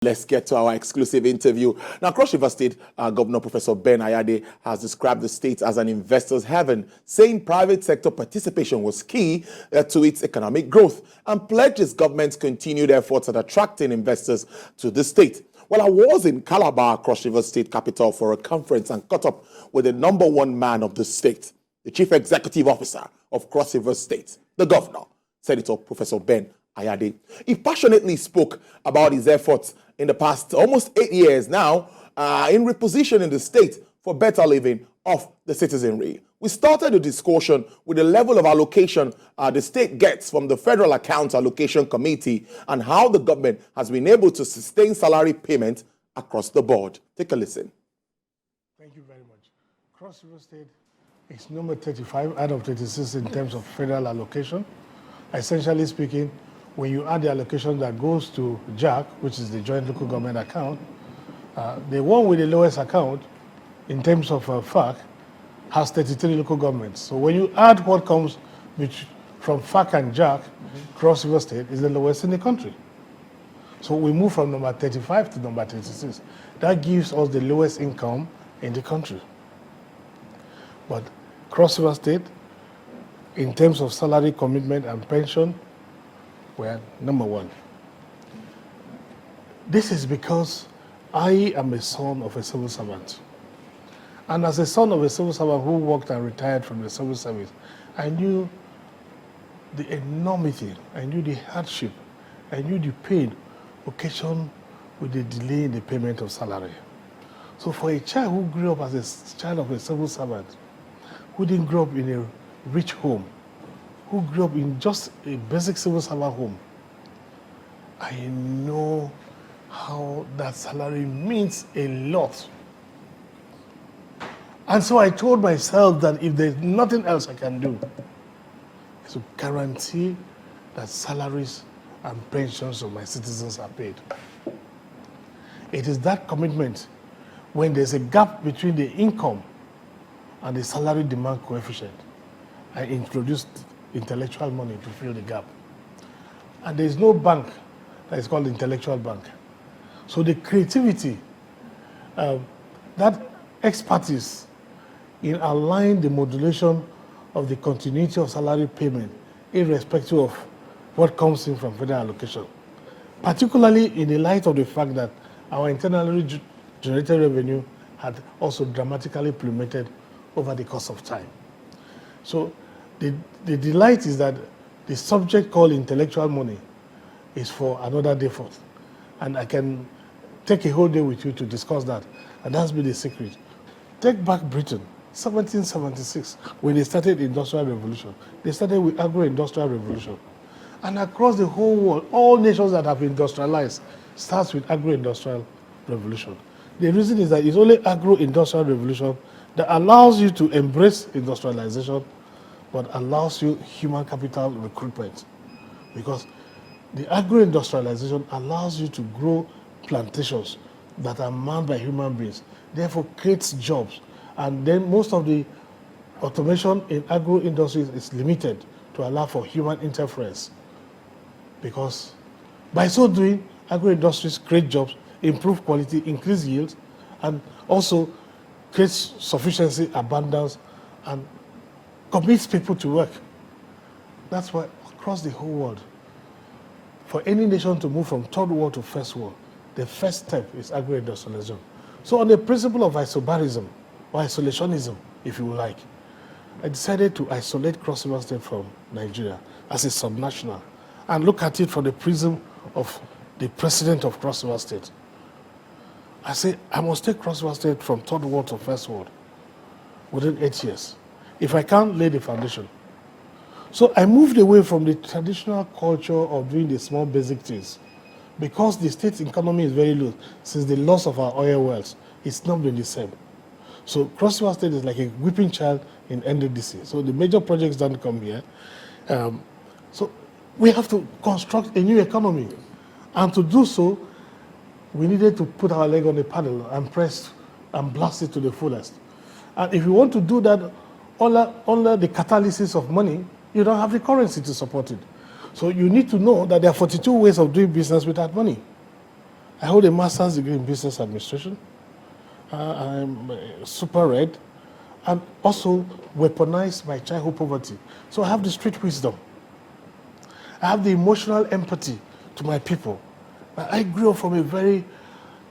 Let's get to our exclusive interview. Now, Cross River State Governor Professor Ben Ayade has described the state as an investor's heaven, saying private sector participation was key to its economic growth and pledges government's continued efforts at attracting investors to the state. Well, I was in Calabar, Cross River State capital, for a conference and caught up with the #1 man of the state, the Chief Executive Officer of Cross River State, the Governor, Senator Professor Ben Ayade. He passionately spoke about his efforts in the past almost 8 years now in repositioning the state for better living of the citizenry. We started the discussion with the level of allocation the state gets from the Federal Account Allocation Committee and how the government has been able to sustain salary payment across the board. Take a listen. Thank you very much. Cross River State is number 35 out of 36 in terms of federal allocation. Essentially speaking, when you add the allocation that goes to JAC, which is the Joint Local Government Account, the one with the lowest account in terms of FAC has 33 local governments. So when you add what comes from FAC and JAC, Cross River State is the lowest in the country. So we move from number 35 to number 36. That gives us the lowest income in the country. But Cross River State, in terms of salary commitment and pension, we're #1. This is because I am a son of a civil servant. And as a son of a civil servant who worked and retired from the civil service, I knew the enormity, I knew the hardship, I knew the pain occasioned with the delay in the payment of salary. So for a child who grew up as a child of a civil servant, who didn't grow up in a rich home, who grew up in just a basic civil servant home, I know how that salary means a lot. And so I told myself that if there's nothing else I can do, is to guarantee that salaries and pensions of my citizens are paid. It is that commitment when there's a gap between the income and the salary demand coefficient. I introduced intellectual money to fill the gap. And there is no bank that is called intellectual bank. So the creativity, that expertise in aligning the modulation of the continuity of salary payment irrespective of what comes in from federal allocation, particularly in the light of the fact that our internally generated revenue had also dramatically plummeted over the course of time. So the delight is that the subject called intellectual money is for another day forth. And I can take a whole day with you to discuss that. And that's been the secret. Take back Britain, 1776, when they started the Industrial Revolution. They started with agro-industrial revolution. And across the whole world, all nations that have industrialized starts with agro-industrial revolution. The reason is that it's only agro-industrial revolution that allows you to embrace industrialization but allows you human capital recruitment, because the agro-industrialization allows you to grow plantations that are manned by human beings, therefore creates jobs. And then most of the automation in agro-industries is limited to allow for human interference, because by so doing, agro-industries create jobs, improve quality, increase yield, and also creates sufficiency, abundance, and commits people to work. That's why across the whole world, for any nation to move from third world to first world, the first step is agro-industrialization. So on the principle of isobarism, or isolationism, if you like, I decided to isolate Cross River State from Nigeria as a subnational and look at it from the prism of the president of Cross River State. I say, I must take Cross River State from third world to first world within 8 years, if I can't lay the foundation. So I moved away from the traditional culture of doing the small basic things. Because the state's economy is very low, since the loss of our oil wells, it's not been the same. So Cross River State is like a whipping child in NDDC. So the major projects don't come here. So we have to construct a new economy. And to do so, we needed to put our leg on the paddle and press and blast it to the fullest. And if you want to do that under the catalysis of money, you don't have the currency to support it. So you need to know that there are 42 ways of doing business without money. I hold a master's degree in business administration. I'm super read, and also weaponized by childhood poverty. So I have the street wisdom. I have the emotional empathy to my people. I grew up from a very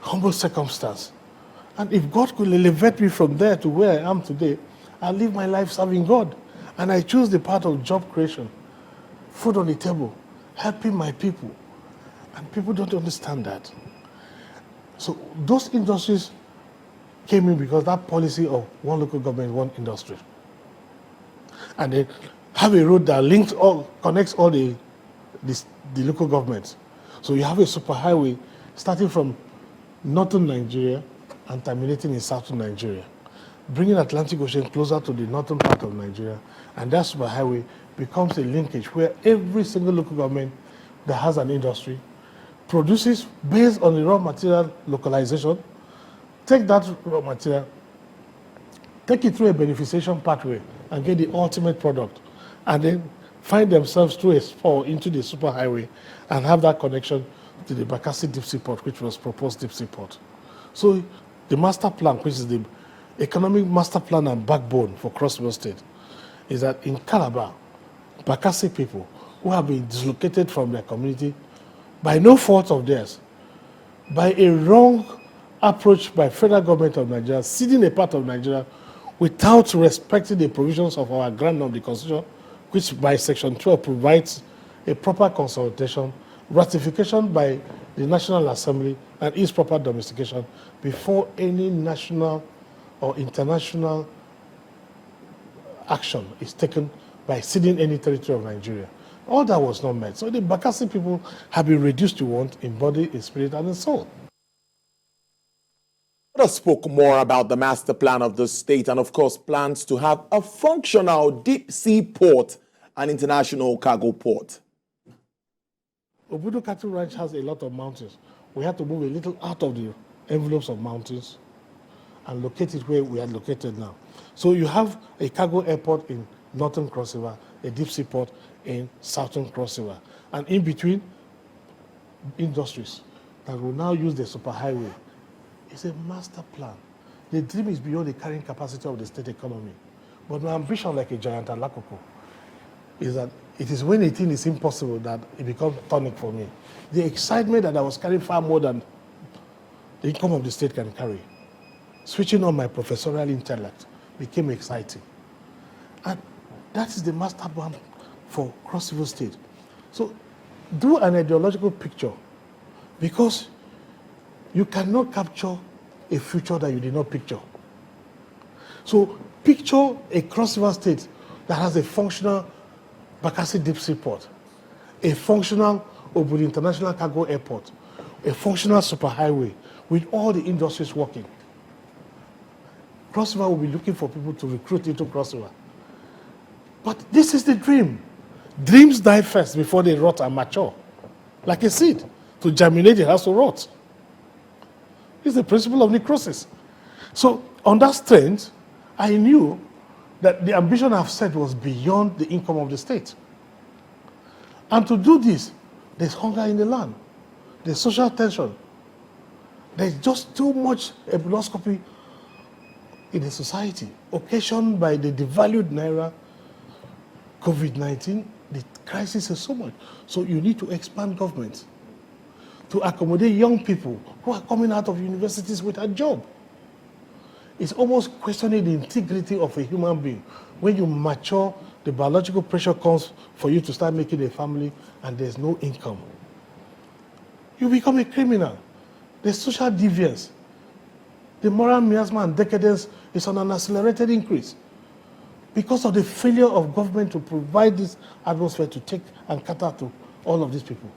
humble circumstance. And if God could elevate me from there to where I am today, I'll live my life serving God. And I choose the path of job creation, food on the table, helping my people. And people don't understand that. So those industries came in because that policy of one local government, one industry. And they have a road that connects all the local governments. So you have a superhighway starting from northern Nigeria and terminating in southern Nigeria, bringing Atlantic Ocean closer to the northern part of Nigeria. And that superhighway becomes a linkage where every single local government that has an industry produces based on the raw material localization, take that raw material, take it through a beneficiation pathway and get the ultimate product, and then find themselves through a spur into the superhighway and have that connection to the Bakassi deep sea port, which was proposed deep sea port. So the master plan, which is the economic master plan and backbone for Cross River State, is that in Calabar, Bakassi people who have been dislocated from their community by no fault of theirs, by a wrong approach by federal government of Nigeria, ceding a part of Nigeria without respecting the provisions of our grant of the Constitution, which by Section 12 provides a proper consultation, ratification by the National Assembly, and its proper domestication before any national or international action is taken by ceding any territory of Nigeria. All that was not met. So the Bakassi people have been reduced to want in body, in spirit, and in soul. Let us spoke more about the master plan of the state and, of course, plans to have a functional deep sea port and international cargo port. Obudu Cattle Ranch has a lot of mountains. We had to move a little out of the envelopes of mountains and locate it where we are located now. So you have a cargo airport in northern Cross River, a deep sea port in southern Cross River, and in between, industries that will now use the superhighway. It's a master plan. The dream is beyond the carrying capacity of the state economy. But my ambition, like a giant alakoko, is that it is when a thing is impossible that it becomes tonic for me. The excitement that I was carrying far more than the income of the state can carry. Switching on my professorial intellect became exciting. And that is the master plan for Cross River State. So do an ideological picture, because you cannot capture a future that you did not picture. So picture a Cross River State that has a functional Bakassi deep sea port, a functional Obudu International Cargo Airport, a functional superhighway with all the industries working. Cross River will be looking for people to recruit into Cross River. But this is the dream. Dreams die first before they rot and mature. Like a seed. To germinate, it has to rot. It's the principle of necrosis. So on that strength, I knew that the ambition I've set was beyond the income of the state. And to do this, there's hunger in the land. There's social tension. There's just too much epinoscopy in the society, occasioned by the devalued naira, COVID-19. The crisis is so much. So you need to expand government to accommodate young people who are coming out of universities with a job. It's almost questioning the integrity of a human being. When you mature, the biological pressure comes for you to start making a family and there's no income. You become a criminal. There's social deviance. The moral miasma and decadence is on an accelerated increase because of the failure of government to provide this atmosphere to take and cater to all of these people.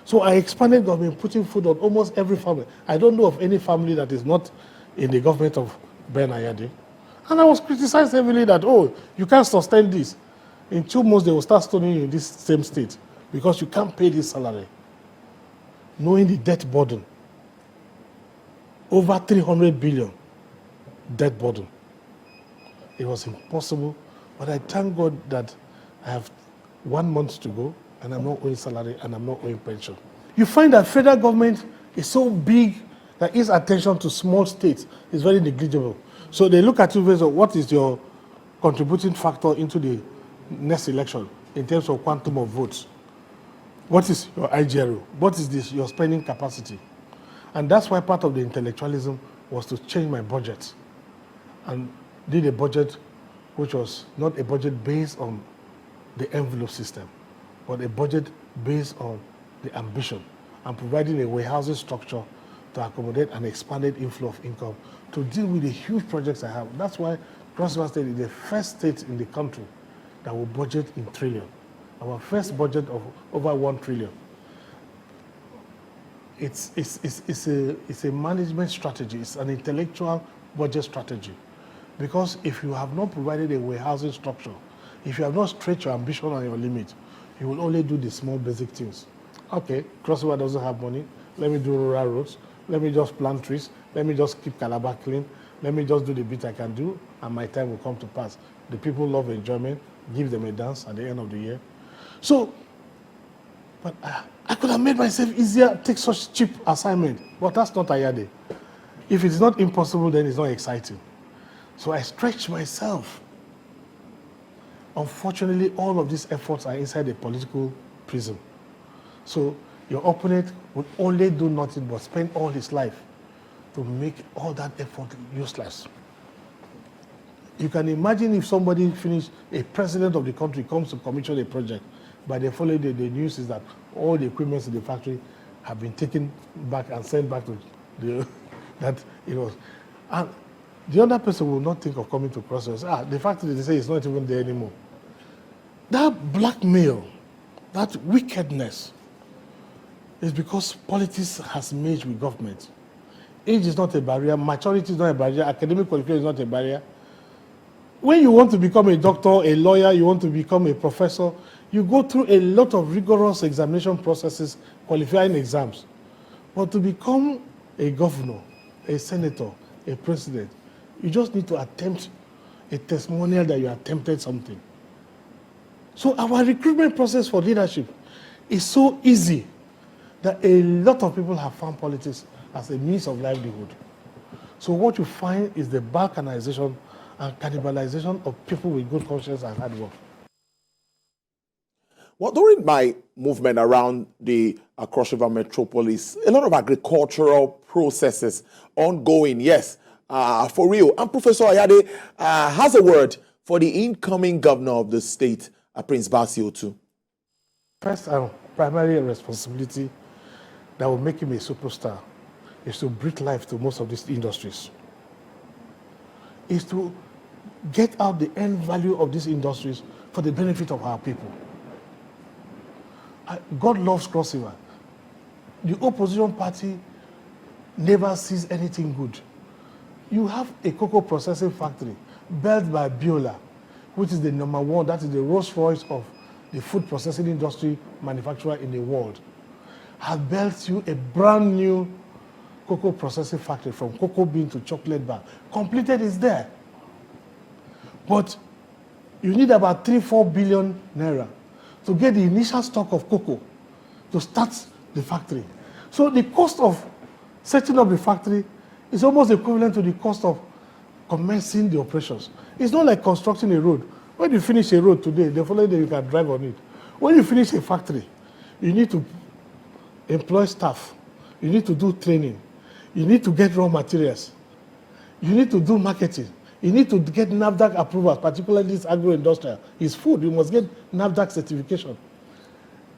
So I expanded government, putting food on almost every family. I don't know of any family that is not in the government of Ben Ayade. And I was criticized heavily that, oh, you can't sustain this. In 2 months, they will start stoning you in this same state because you can't pay this salary. Knowing the debt burden. Over 300 billion debt burden. It was impossible, but I thank God that I have 1 month to go and I'm not owing salary and I'm not owing pension. You find that federal government is so big that its attention to small states is very negligible. So they look at you based on what is your contributing factor into the next election in terms of quantum of votes. What is your IGRO? What is this, your spending capacity? And that's why part of the intellectualism was to change my budget and did a budget which was not a budget based on the envelope system, but a budget based on the ambition and providing a warehousing structure to accommodate an expanded inflow of income to deal with the huge projects I have. That's why Cross River State is the first state in the country that will budget in trillion. Our first budget of over 1 trillion. It's a management strategy. It's an intellectual budget strategy. Because if you have not provided a warehousing structure, if you have not stretched your ambition and your limit, you will only do the small basic things. Okay, Cross River doesn't have money. Let me do rural roads. Let me just plant trees. Let me just keep Calabar clean. Let me just do the bit I can do, and my time will come to pass. The people love enjoyment. Give them a dance at the end of the year. So, but I could have made myself easier, take such cheap assignment, but that's not Ayade. If it's not impossible, then it's not exciting. So I stretched myself. Unfortunately, all of these efforts are inside a political prison. So your opponent would only do nothing but spend all his life to make all that effort useless. You can imagine if somebody finished, a president of the country comes to commission a project, by the following day, the news is that all the equipment in the factory have been taken back and sent back to the, that it was. And the other person will not think of coming to Cross River. The factory, they say, is not even there anymore. That blackmail, that wickedness, is because politics has merged with government. Age is not a barrier, maturity is not a barrier, academic qualification is not a barrier. When you want to become a doctor, a lawyer, you want to become a professor, you go through a lot of rigorous examination processes, qualifying exams. But to become a governor, a senator, a president, you just need to attempt a testimonial that you attempted something. So our recruitment process for leadership is so easy that a lot of people have found politics as a means of livelihood. So what you find is the balkanization and cannibalization of people with good conscience and hard work. Well, during my movement around the Cross River metropolis, a lot of agricultural processes ongoing, yes, for real. And Professor Ayade has a word for the incoming governor of the state, Prince Bassio too. First and primary responsibility that will make him a superstar is to breathe life to most of these industries. Is to get out the end value of these industries for the benefit of our people. God loves Cross River. The opposition party never sees anything good. You have a cocoa processing factory built by Biola, which is the #1, that is the Rolls Royce of the food processing industry manufacturer in the world, has built you a brand new cocoa processing factory from cocoa bean to chocolate bar. Completed is there. But you need about 3-4 billion naira to get the initial stock of cocoa to start the factory. So the cost of setting up the factory is almost equivalent to the cost of commencing the operations. It's not like constructing a road. When you finish a road today, the following day you can drive on it. When you finish a factory, you need to employ staff. You need to do training. You need to get raw materials. You need to do marketing. You need to get NAFDAC approval, particularly this agro-industrial. It's food. You must get NAFDAC certification.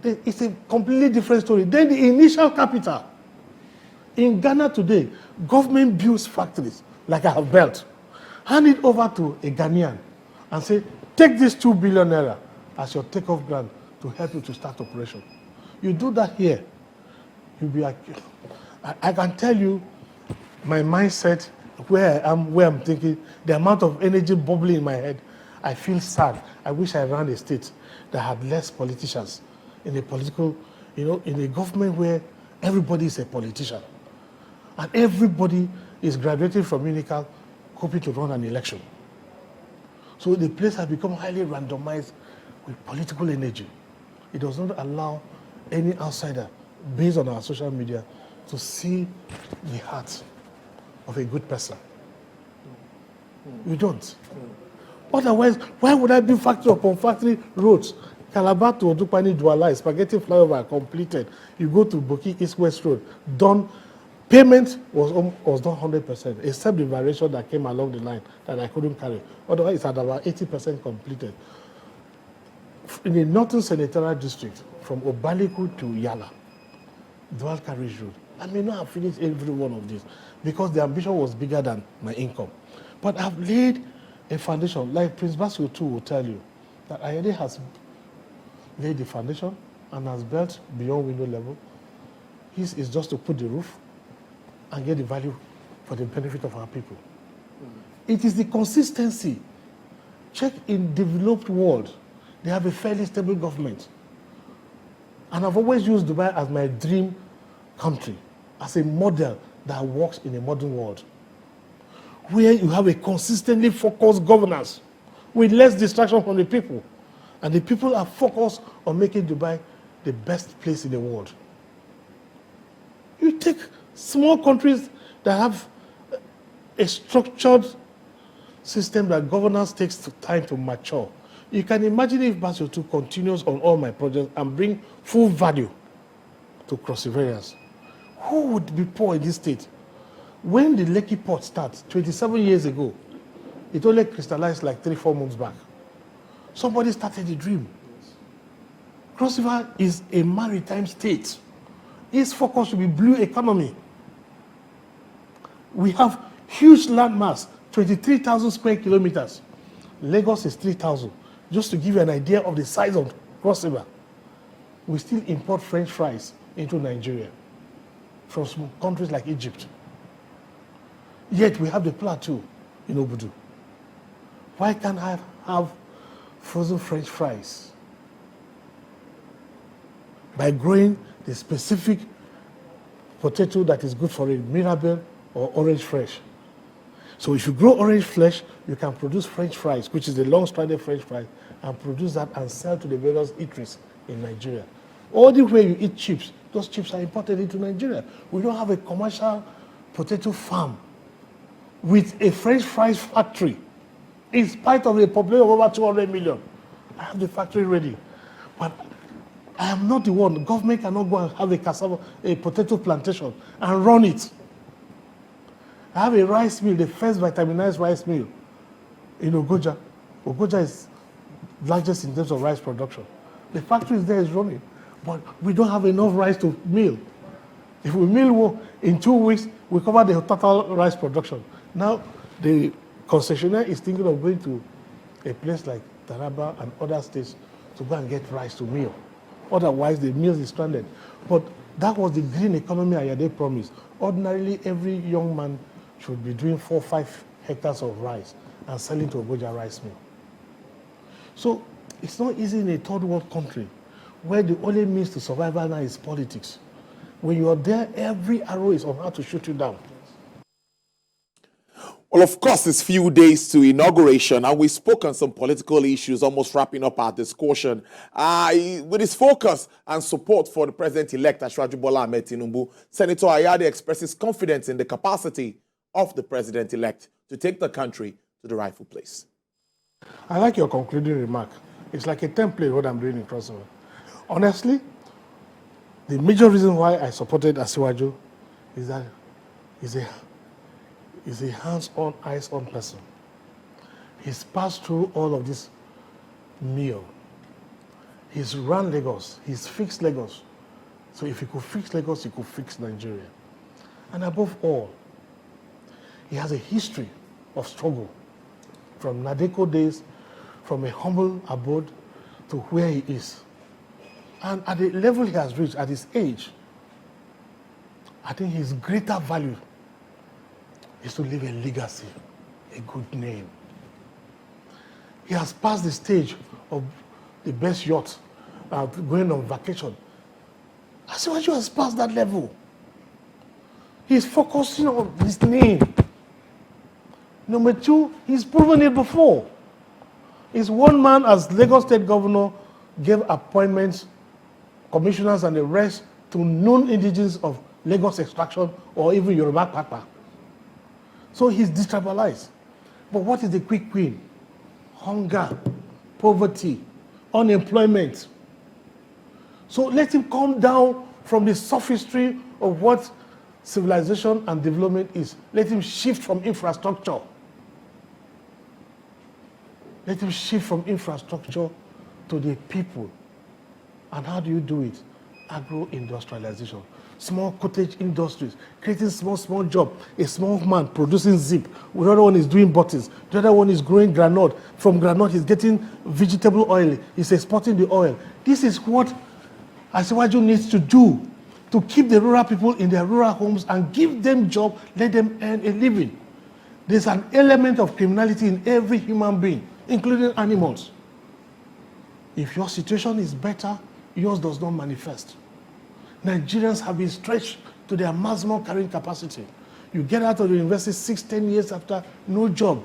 It's a completely different story. Then the initial capital. In Ghana today, government builds factories like I have built. Hand it over to a Ghanaian and say, take this 2 billion naira as your takeoff grant to help you to start operation. You do that here, you'll be like, I can tell you my mindset, where I am, where I'm thinking, the amount of energy bubbling in my head. I feel sad. I wish I ran a state that had less politicians in a political, in a government where everybody is a politician. And everybody is graduating from Unical, hoping to run an election. So the place has become highly randomized with political energy. It does not allow any outsider, based on our social media, to see the heart of a good person. We don't. Otherwise, why would I do factory upon factory roads? Calabar to Odupani Douala, spaghetti flyover completed. You go to Boki East West Road, done. Payment was done 100%, except the variation that came along the line that I couldn't carry. Otherwise, it's at about 80% completed. In the Northern Senatorial District, from Obaliku to Yala, dual carriage road, I may not have finished every one of these because the ambition was bigger than my income. But I've laid a foundation, like Prince Basil too will tell you, that Ayade has laid the foundation and has built beyond window level. His is just to put the roof and get the value for the benefit of our people. It is the consistency. Check in developed world, they have a fairly stable government. And I've always used Dubai as my dream country, as a model that works in a modern world, where you have a consistently focused governance with less distraction from the people. And the people are focused on making Dubai the best place in the world. You take small countries that have a structured system that governance takes time to mature. You can imagine if Basel 2 continues on all my projects and bring full value to cross areas. Who would be poor in this state? When the Lekki port starts 27 years ago, it only crystallized like 3-4 months back. Somebody started the dream. Cross River is a maritime state. Its focus should be blue economy. We have huge landmass, 23,000 square kilometers. Lagos is 3,000. Just to give you an idea of the size of Cross River, we still import French fries into Nigeria from some countries like Egypt. Yet we have the plateau in Obudu. Why can't I have frozen French fries? By growing the specific potato that is good for it, Mirabelle or orange fresh. So if you grow orange flesh, you can produce French fries, which is the long-stranded French fries, and produce that and sell to the various eateries in Nigeria. All the way you eat chips, those chips are imported into Nigeria. We don't have a commercial potato farm with a French fries factory, in spite of a population of over 200 million. I have the factory ready. But I am not the one. The government cannot go and have a cassava, a potato plantation and run it. I have a rice mill, the first vitaminized rice mill in Ogoja. Ogoja is largest in terms of rice production. The factory is there, is running, but we don't have enough rice to mill. If we mill in 2 weeks, we cover the total rice production. Now, the concessionaire is thinking of going to a place like Taraba and other states to go and get rice to mill. Otherwise, the mill is stranded. But that was the green economy Ayade promised. Ordinarily, every young man should be doing 4 or 5 hectares of rice and selling to Ogoja rice mill. So it's not easy in a third world country where the only means to survival now is politics. When you are there, every arrow is on how to shoot you down. Well, of course, it's few days to inauguration, and we spoke on some political issues, almost wrapping up our discussion. With his focus and support for the president-elect, Asiwaju Bola Ahmed Tinubu, Senator Ayade expresses confidence in the capacity of the president-elect to take the country to the rightful place. I like your concluding remark. It's like a template what I'm doing in crossover. Honestly, the major reason why I supported Asiwaju is that he's a hands-on, eyes-on person. He's passed through all of this meal. He's run Lagos. He's fixed Lagos. So if he could fix Lagos, he could fix Nigeria. And above all, he has a history of struggle from Nadeko days, from a humble abode to where he is. And at the level he has reached, at his age, I think his greater value is to leave a legacy, a good name. He has passed the stage of the best yacht, going on vacation. Asiwaju has passed that level. He's focusing on his name. Number 2, he's proven it before. He's one man as Lagos State Governor gave appointments, commissioners and the rest to non-indigenous of Lagos extraction or even Yoruba Papa. So he's destabilized. But what is the quick win? Hunger, poverty, unemployment. So let him come down from the sophistry of what civilization and development is. Let him shift from infrastructure. Let him shift from infrastructure to the people. And how do you do it? Agro-industrialization. Small cottage industries, creating small job. A small man producing zip. The other one is doing buttons. The other one is growing granite. From granite, he's getting vegetable oil. He's exporting the oil. This is what Asiwaju needs to do to keep the rural people in their rural homes and give them job, let them earn a living. There's an element of criminality in every human being, including animals. If your situation is better, yours does not manifest. Nigerians have been stretched to their maximum carrying capacity. You get out of the university 6-10 years after, no job.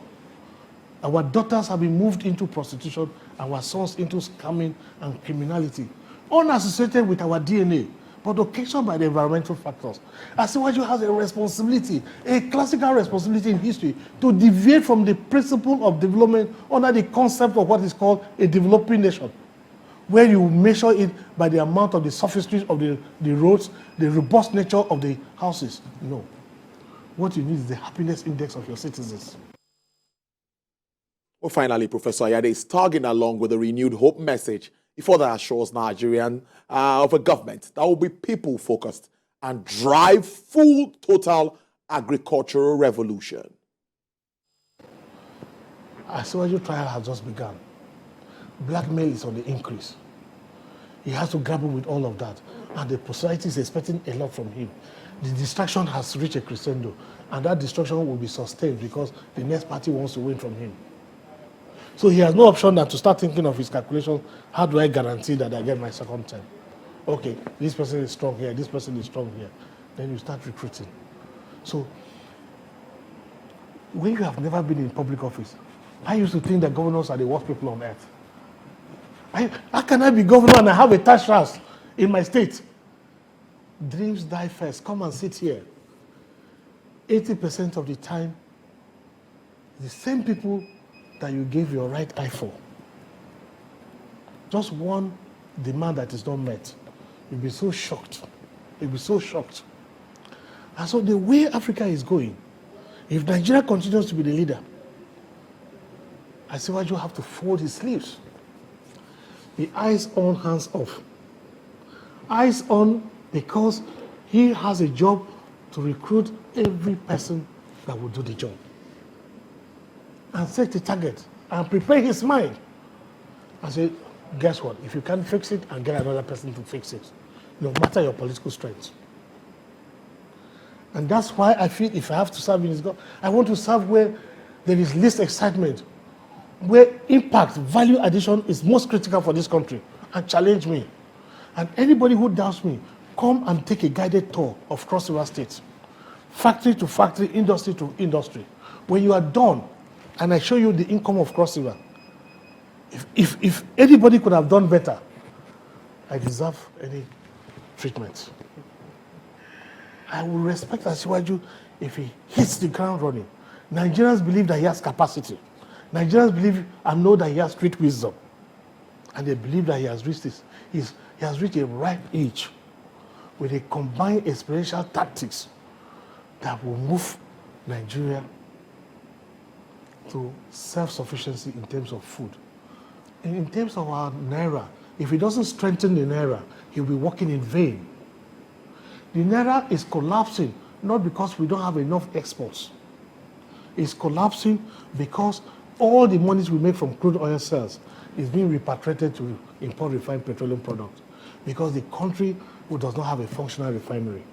Our daughters have been moved into prostitution, our sons into scamming and criminality, unassociated with our DNA, but occasioned by the environmental factors. Asiwaju has a responsibility, a classical responsibility in history, to deviate from the principle of development under the concept of what is called a developing nation, where you measure it by the amount of the sophistries of the roads, the robust nature of the houses. No. What you need is the happiness index of your citizens. Well, finally, Professor Ayade is tagging along with a renewed hope message. He further assures Nigerians of a government that will be people-focused and drive full, total agricultural revolution. Asiwaju trial has just begun. Blackmail is on the increase. He has to grapple with all of that. And the society is expecting a lot from him. The distraction has reached a crescendo. And that distraction will be sustained because the next party wants to win from him. So he has no option than to start thinking of his calculations. How do I guarantee that I get my second term? Okay, this person is strong here, this person is strong here. Then you start recruiting. So when you have never been in public office, I used to think that governors are the worst people on earth. How can I be governor and I have a tax house in my state? Dreams die first. Come and sit here. 80% of the time, the same people that you gave your right eye for. Just one demand that is not met. You'll be so shocked. You'll be so shocked. And so the way Africa is going, if Nigeria continues to be the leader, Asiwaju have to fold his sleeves. The eyes on, hands off. Eyes on because he has a job to recruit every person that will do the job. And set a target and prepare his mind. And say, guess what? If you can't fix it, and get another person to fix it, no matter your political strength. And that's why I feel if I have to serve in this government, I want to serve where there is least excitement, where impact, value addition is most critical for this country, and challenge me. And anybody who doubts me, come and take a guided tour of Cross River State, factory to factory, industry to industry. When you are done, and I show you the income of Cross River, if anybody could have done better, I deserve any treatment. I will respect Asiwaju if he hits the ground running. Nigerians believe that he has capacity. Nigerians believe and know that he has street wisdom. And they believe that he has reached he has reached a ripe age with a combined experiential tactics that will move Nigeria to self-sufficiency in terms of food. And in terms of our Naira, if he doesn't strengthen the Naira, he'll be working in vain. The Naira is collapsing, not because we don't have enough exports. It's collapsing because all the monies we make from crude oil sales is being repatriated to import refined petroleum products because the country does not have a functional refinery.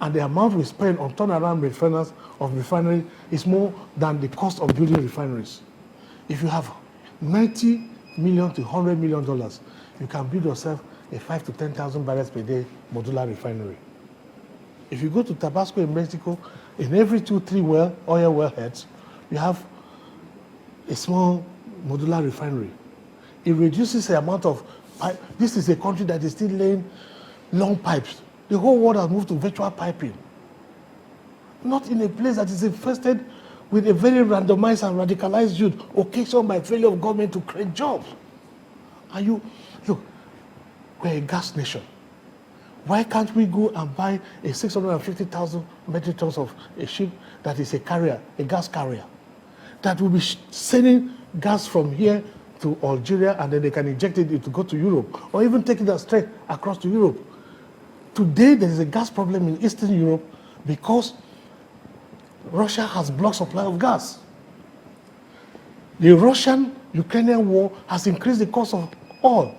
And the amount we spend on turnaround refinery is more than the cost of building refineries. If you have $90 million to $100 million, you can build yourself a 5,000 to 10,000 barrels per day modular refinery. If you go to Tabasco in Mexico, in every 2-3 oil wellheads, you have a small modular refinery. It reduces the amount of pipe. This is a country that is still laying long pipes. the whole world has moved to virtual piping. Not in a place that is infested with a very randomized and radicalized youth, occasioned by failure of government to create jobs. And you, look, we're a gas nation. Why can't we go and buy a 650,000 metric tons of a ship that is a carrier, a gas carrier, that will be sending gas from here to Algeria, and then they can inject it to go to Europe, or even take it straight across to Europe. Today, there is a gas problem in Eastern Europe because Russia has blocked supply of gas. The Russian-Ukrainian war has increased the cost of oil.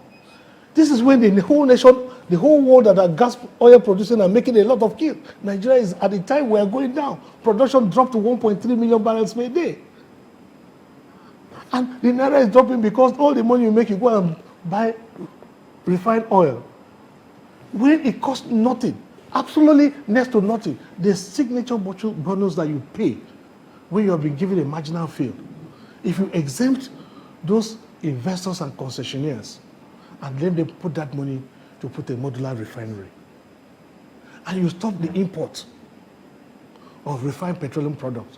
This is when the whole nation, the whole world that are gas oil producing are making a lot of kills. Nigeria is, at the time we are going down. Production dropped to 1.3 million barrels per day. And the naira is dropping because all the money you make, you go and buy refined oil. When it costs nothing, absolutely next to nothing, the signature bonus that you pay when you have been given a marginal field, if you exempt those investors and concessionaires and let them put that money to put a modular refinery, and you stop the import of refined petroleum products,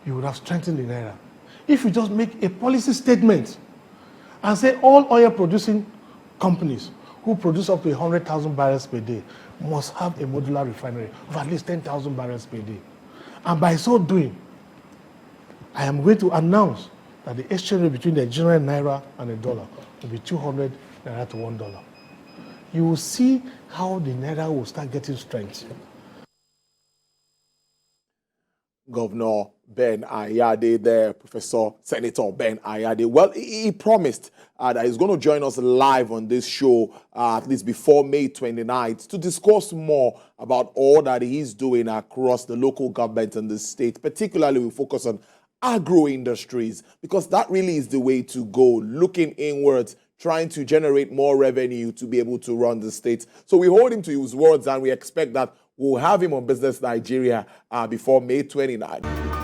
you would have strengthened the naira. If you just make a policy statement and say all oil producing companies who produce up to 100,000 barrels per day must have a modular refinery of at least 10,000 barrels per day. And by so doing, I am going to announce that the exchange rate between the Nigerian naira and the dollar will be 200 naira to $1. You will see how the naira will start getting strength. Governor Ben Ayade there, Professor Senator Ben Ayade. Well, he promised that he's going to join us live on this show at least before May 29th to discuss more about all that he's doing across the local government in the state. Particularly, we focus on agro-industries because that really is the way to go, looking inwards, trying to generate more revenue to be able to run the state. So we hold him to his words and we expect that we'll have him on Business Nigeria before May 29th.